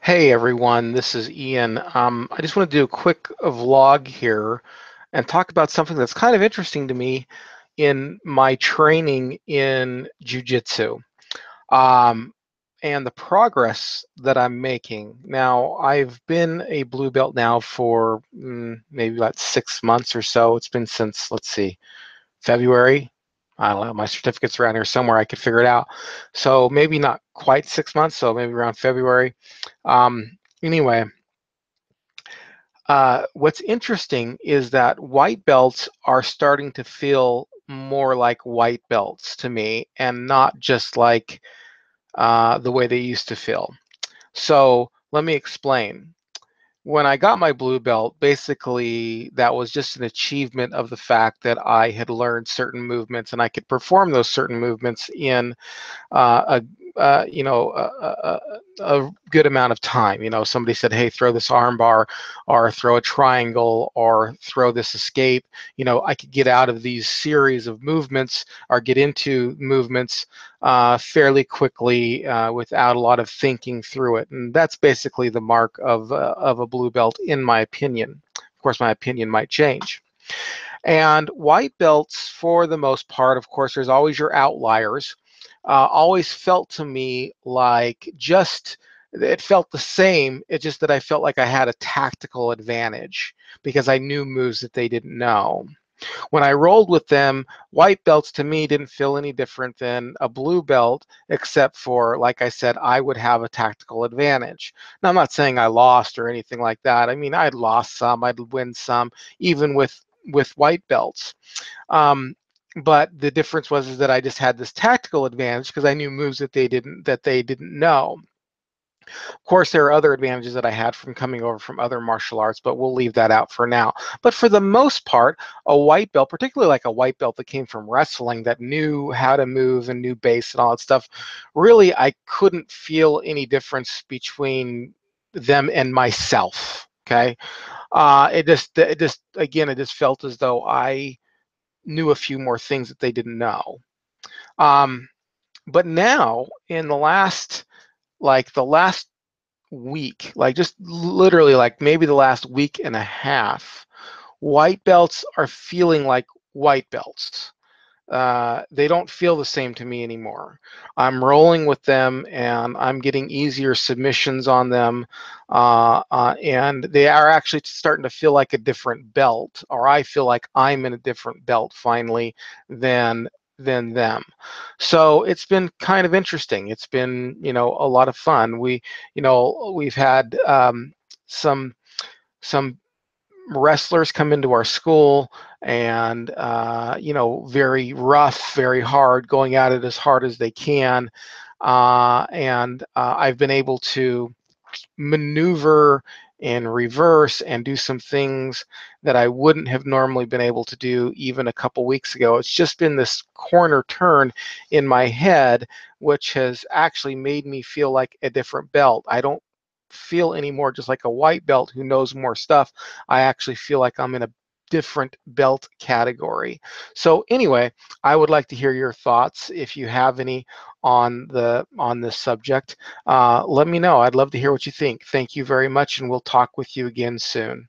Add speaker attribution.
Speaker 1: Hey everyone, this is Ian. I just want to do a quick vlog here and talk about something that's kind of interesting to me in my training in Jiu Jitsu um, and the progress that I'm making. Now, I've been a blue belt now for maybe about 6 months or so. It's been since, let's see, February. I don't know, my certificate's around here somewhere. I could figure it out. So maybe not quite 6 months, so maybe around February. Anyway, what's interesting is that white belts are starting to feel more like white belts to me and not just like the way they used to feel. So let me explain. When I got my blue belt, basically that was just an achievement of the fact that I had learned certain movements and I could perform those certain movements in a a good amount of time. Somebody said, hey, throw this arm bar or throw a triangle or throw this escape. I could get out of these series of movements or get into movements fairly quickly without a lot of thinking through it. And that's basically the mark of a blue belt, in my opinion. Of course, my opinion might change. And white belts, for the most part, of course, there's always your outliers. Always felt to me like it felt the same. It's just that I felt like I had a tactical advantage because I knew moves that they didn't know. When I rolled with them, white belts to me didn't feel any different than a blue belt, except for, like I said, I would have a tactical advantage. Now, I'm not saying I lost or anything like that. I mean, I'd lost some, I'd win some, even with white belts. But the difference was is that I just had this tactical advantage because I knew moves that they didn't know. Of course, there are other advantages that I had from coming over from other martial arts, but we'll leave that out for now. But for the most part, a white belt, particularly like a white belt that came from wrestling that knew how to move and knew base and all that stuff, really I couldn't feel any difference between them and myself. Okay. It just felt as though I knew a few more things that they didn't know. Um, but now in the last week, like just literally like maybe the last week and a half, white belts are feeling like white belts. They don't feel the same to me anymore. I'm rolling with them and I'm getting easier submissions on them. And they are actually starting to feel like a different belt, or I feel like I'm in a different belt finally than them. So it's been kind of interesting. It's been, a lot of fun. We've had some some wrestlers come into our school and very rough, very hard, going at it as hard as they can. And I've been able to maneuver in reverse and do some things that I wouldn't have normally been able to do even a couple weeks ago. It's just been this corner turn in my head, which has actually made me feel like a different belt. I don't feel anymore just like a white belt who knows more stuff. I actually feel like I'm in a different belt category. So anyway, I would like to hear your thoughts if you have any on this subject. Let me know. I'd love to hear what you think. Thank you very much, and we'll talk with you again soon.